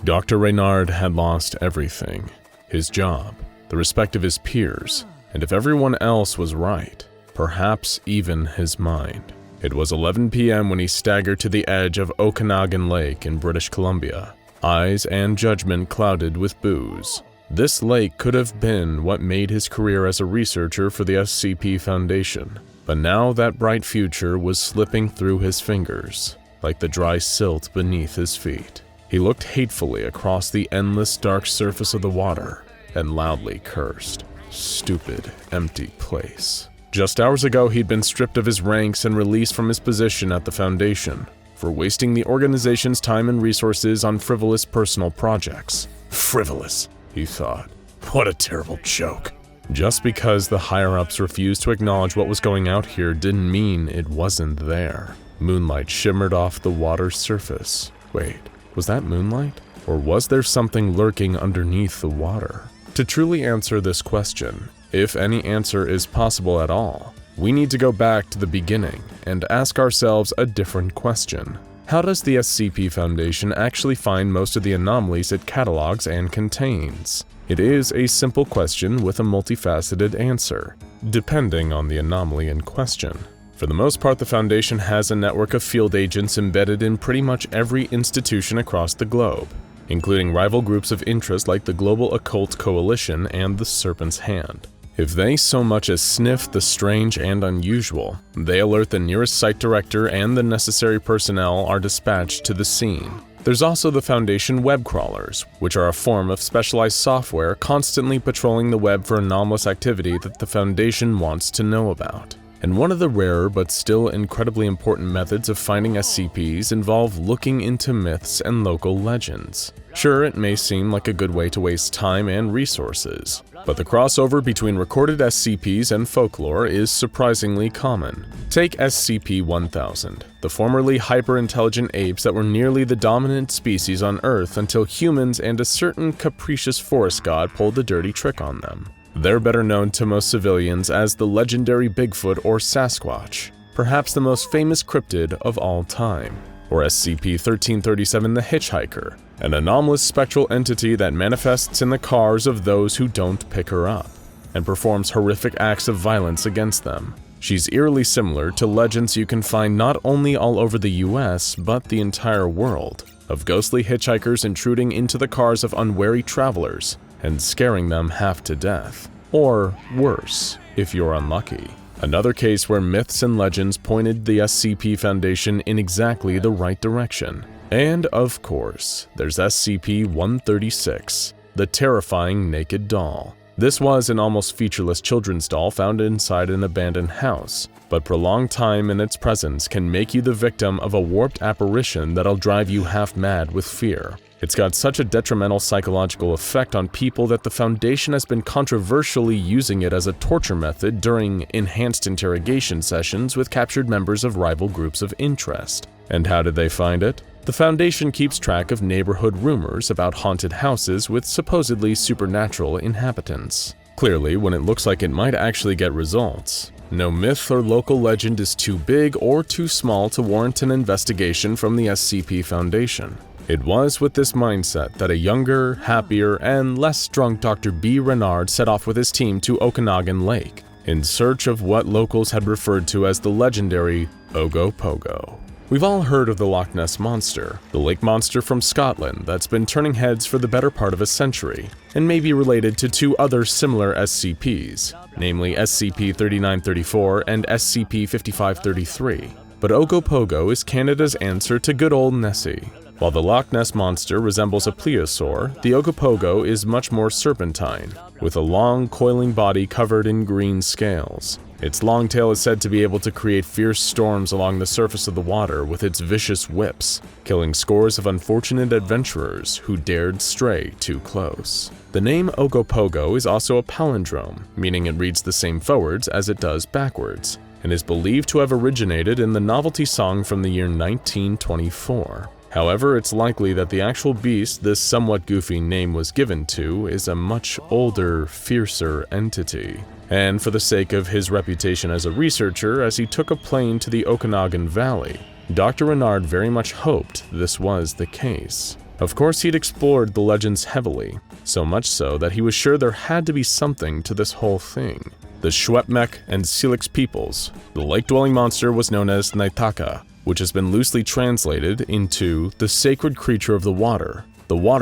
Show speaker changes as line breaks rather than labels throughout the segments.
Dr. Reynard had lost everything: his job, the respect of his peers, and if everyone else was right, perhaps even his mind. It was 11 p.m. when he staggered to the edge of Okanagan Lake in British Columbia, eyes and judgment clouded with booze. This lake could have been what made his career as a researcher for the SCP Foundation, but now that bright future was slipping through his fingers, like the dry silt beneath his feet. He looked hatefully across the endless dark surface of the water and loudly cursed. Stupid, empty place. Just hours ago, he'd been stripped of his ranks and released from his position at the Foundation for wasting the organization's time and resources on frivolous personal projects. Frivolous, he thought. What a terrible joke. Just because the higher-ups refused to acknowledge what was going out here didn't mean it wasn't there. Moonlight shimmered off the water's surface. Wait, was that moonlight? Or was there something lurking underneath the water? To truly answer this question, if any answer is possible at all, we need to go back to the beginning and ask ourselves a different question. How does the SCP Foundation actually find most of the anomalies it catalogs and contains? It is a simple question with a multifaceted answer, depending on the anomaly in question. For the most part, the Foundation has a network of field agents embedded in pretty much every institution across the globe, including rival groups of interest like the Global Occult Coalition and the Serpent's Hand. If they so much as sniff the strange and unusual, they alert the nearest site director and the necessary personnel are dispatched to the scene. There's also the Foundation web crawlers, which are a form of specialized software constantly patrolling the web for anomalous activity that the Foundation wants to know about. And one of the rarer but still incredibly important methods of finding SCPs involve looking into myths and local legends. Sure, it may seem like a good way to waste time and resources, but the crossover between recorded SCPs and folklore is surprisingly common. Take SCP-1000, the formerly hyper-intelligent apes that were nearly the dominant species on Earth until humans and a certain capricious forest god pulled the dirty trick on them. They're better known to most civilians as the legendary Bigfoot or Sasquatch, perhaps the most famous cryptid of all time. Or SCP-1337 the Hitchhiker, an anomalous spectral entity that manifests in the cars of those who don't pick her up, and performs horrific acts of violence against them. She's eerily similar to legends you can find not only all over the US, but the entire world, of ghostly hitchhikers intruding into the cars of unwary travelers and scaring them half to death. Or worse, if you're unlucky. Another case where myths and legends pointed the SCP Foundation in exactly the right direction. And of course, there's SCP-136, the terrifying naked doll. This was an almost featureless children's doll found inside an abandoned house, but prolonged time in its presence can make you the victim of a warped apparition that'll drive you half mad with fear. It's got such a detrimental psychological effect on people that the Foundation has been controversially using it as a torture method during enhanced interrogation sessions with captured members of rival groups of interest. And how did they find it? The Foundation keeps track of neighborhood rumors about haunted houses with supposedly supernatural inhabitants. Clearly, when it looks like it might actually get results, no myth or local legend is too big or too small to warrant an investigation from the SCP Foundation. It was with this mindset that a younger, happier, and less drunk Dr. B. Renard set off with his team to Okanagan Lake, in search of what locals had referred to as the legendary Ogopogo. We've all heard of the Loch Ness Monster, the lake monster from Scotland that's been turning heads for the better part of a century, and may be related to two other similar SCPs, namely SCP-3934 and SCP-5533. But Ogopogo is Canada's answer to good old Nessie. While the Loch Ness Monster resembles a plesiosaur, the Ogopogo is much more serpentine, with a long, coiling body covered in green scales. Its long tail is said to be able to create fierce storms along the surface of the water with its vicious whips, killing scores of unfortunate adventurers who dared stray too close. The name Ogopogo is also a palindrome, meaning it reads the same forwards as it does backwards, and is believed to have originated in the novelty song from the year 1924. However, it's likely that the actual beast this somewhat goofy name was given to is a much older, fiercer entity. And for the sake of his reputation as a researcher, as he took a plane to the Okanagan Valley, Dr. Renard very much hoped this was the case. Of course, he'd explored the legends heavily, so much so that he was sure there had to be something to this whole thing. The Schwepmek and Silix peoples, the lake-dwelling monster was known as Naitaka, which has been loosely translated into the sacred creature of the water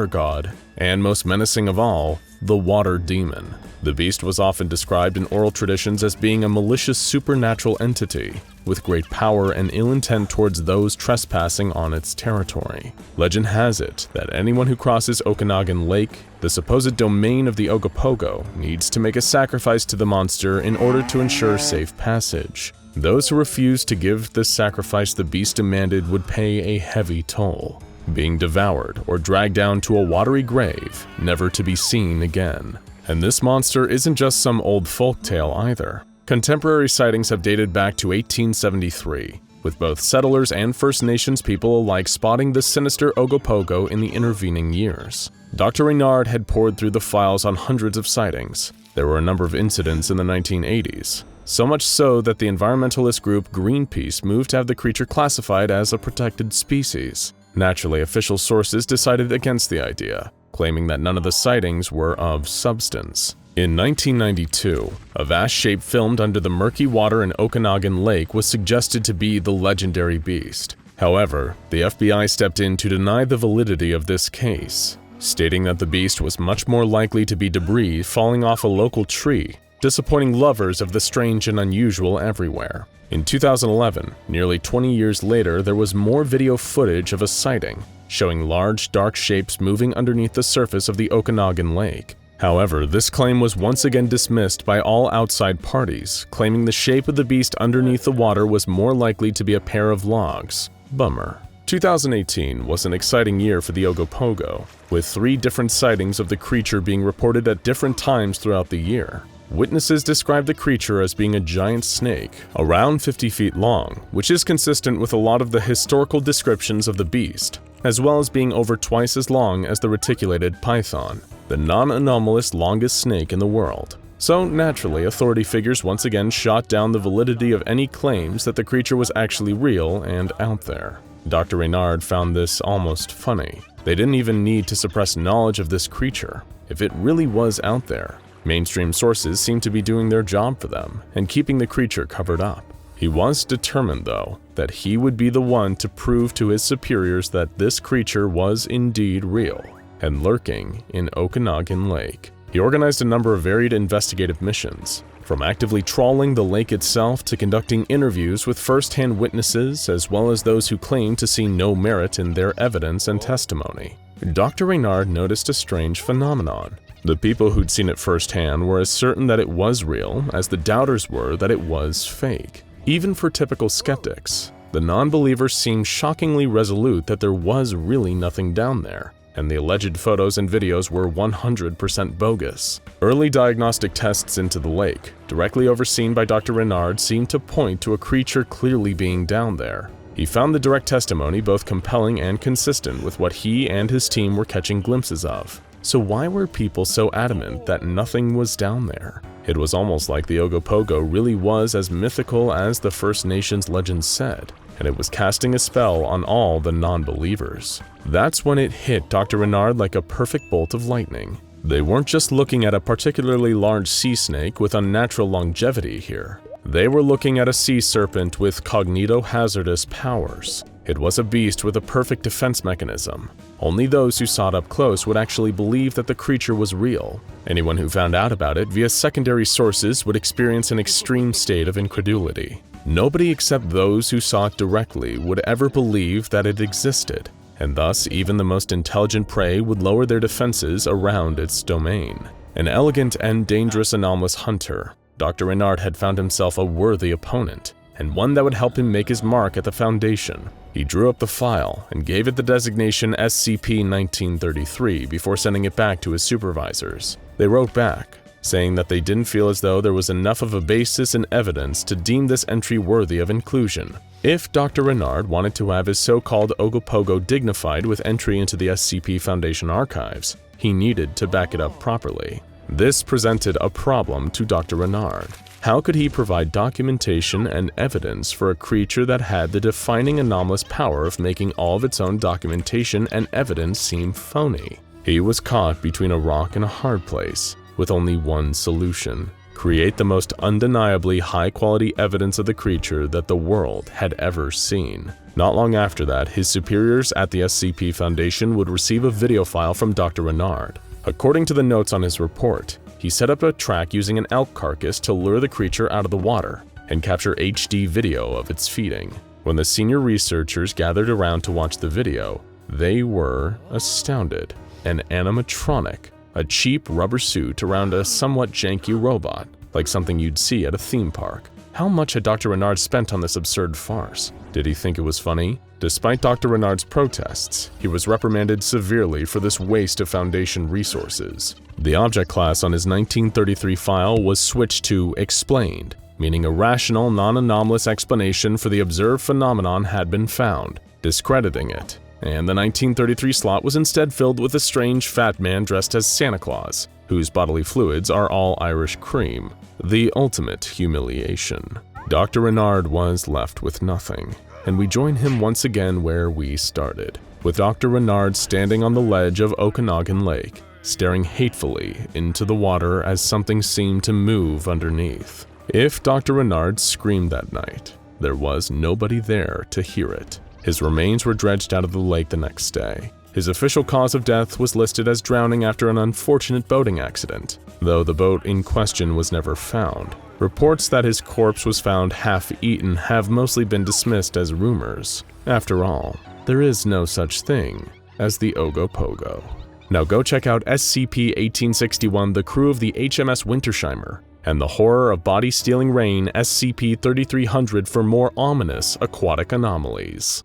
god, and most menacing of all, the water demon. The beast was often described in oral traditions as being a malicious supernatural entity, with great power and ill intent towards those trespassing on its territory. Legend has it that anyone who crosses Okanagan Lake, the supposed domain of the Ogopogo, needs to make a sacrifice to the monster in order to ensure safe passage. Those who refused to give this sacrifice the beast demanded would pay a heavy toll, being devoured or dragged down to a watery grave, never to be seen again. And this monster isn't just some old folktale either. Contemporary sightings have dated back to 1873, with both settlers and First Nations people alike spotting the sinister Ogopogo in the intervening years. Dr. Reynard had pored through the files on hundreds of sightings. There were a number of incidents in the 1980s, so much so that the environmentalist group Greenpeace moved to have the creature classified as a protected species. Naturally, official sources decided against the idea, claiming that none of the sightings were of substance. In 1992, a vast shape filmed under the murky water in Okanagan Lake was suggested to be the legendary beast. However, the FBI stepped in to deny the validity of this case, stating that the beast was much more likely to be debris falling off a local tree, disappointing lovers of the strange and unusual everywhere. In 2011, nearly 20 years later, there was more video footage of a sighting, showing large, dark shapes moving underneath the surface of the Okanagan Lake. However, this claim was once again dismissed by all outside parties, claiming the shape of the beast underneath the water was more likely to be a pair of logs. Bummer. 2018 was an exciting year for the Ogopogo, with 3 different sightings of the creature being reported at different times throughout the year. Witnesses described the creature as being a giant snake, around 50 feet long, which is consistent with a lot of the historical descriptions of the beast, as well as being over twice as long as the reticulated python, the non-anomalous longest snake in the world. So naturally, authority figures once again shot down the validity of any claims that the creature was actually real and out there. Dr. Reynard found this almost funny. They didn't even need to suppress knowledge of this creature. If it really was out there, mainstream sources seemed to be doing their job for them and keeping the creature covered up. He was determined, though, that he would be the one to prove to his superiors that this creature was indeed real and lurking in Okanagan Lake. He organized a number of varied investigative missions, from actively trawling the lake itself to conducting interviews with first-hand witnesses as well as those who claimed to see no merit in their evidence and testimony. Dr. Reynard noticed a strange phenomenon. The people who'd seen it firsthand were as certain that it was real as the doubters were that it was fake. Even for typical skeptics, the non-believers seemed shockingly resolute that there was really nothing down there, and the alleged photos and videos were 100% bogus. Early diagnostic tests into the lake, directly overseen by Dr. Reynard, seemed to point to a creature clearly being down there. He found the direct testimony both compelling and consistent with what he and his team were catching glimpses of. So why were people so adamant that nothing was down there? It was almost like the Ogopogo really was as mythical as the First Nations legends said, and it was casting a spell on all the non-believers. That's when it hit Dr. Reynard like a perfect bolt of lightning. They weren't just looking at a particularly large sea snake with unnatural longevity here. They were looking at a sea serpent with Cognitohazardous powers. It was a beast with a perfect defense mechanism. Only those who saw it up close would actually believe that the creature was real. Anyone who found out about it via secondary sources would experience an extreme state of incredulity. Nobody except those who saw it directly would ever believe that it existed, and thus even the most intelligent prey would lower their defenses around its domain. An elegant and dangerous anomalous hunter, Dr. Reynard had found himself a worthy opponent, and one that would help him make his mark at the Foundation. He drew up the file and gave it the designation SCP-1933 before sending it back to his supervisors. They wrote back, saying that they didn't feel as though there was enough of a basis and evidence to deem this entry worthy of inclusion. If Dr. Reynard wanted to have his so-called Ogopogo dignified with entry into the SCP Foundation archives, he needed to back it up properly. This presented a problem to Dr. Reynard. How could he provide documentation and evidence for a creature that had the defining anomalous power of making all of its own documentation and evidence seem phony? He was caught between a rock and a hard place, with only one solution: create the most undeniably high-quality evidence of the creature that the world had ever seen. Not long after that, his superiors at the SCP Foundation would receive a video file from Dr. Renard. According to the notes on his report, he set up a track using an elk carcass to lure the creature out of the water and capture HD video of its feeding. When the senior researchers gathered around to watch the video, they were astounded. An animatronic, a cheap rubber suit around a somewhat janky robot, like something you'd see at a theme park. How much had Dr. Renard spent on this absurd farce? Did he think it was funny? Despite Dr. Renard's protests, he was reprimanded severely for this waste of Foundation resources. The object class on his 1933 file was switched to Explained, meaning a rational, non-anomalous explanation for the observed phenomenon had been found, discrediting it, and the 1933 slot was instead filled with a strange fat man dressed as Santa Claus, whose bodily fluids are all Irish cream. The ultimate humiliation. Dr. Renard was left with nothing, and we join him once again where we started, with Dr. Renard standing on the ledge of Okanagan Lake, staring hatefully into the water as something seemed to move underneath. If Dr. Renard screamed that night, there was nobody there to hear it. His remains were dredged out of the lake the next day. His official cause of death was listed as drowning after an unfortunate boating accident, though the boat in question was never found. Reports that his corpse was found half-eaten have mostly been dismissed as rumors. After all, there is no such thing as the Ogopogo. Now go check out SCP-1861, the crew of the HMS Wintersheimer, and the horror of body-stealing rain SCP-3300 for more ominous aquatic anomalies.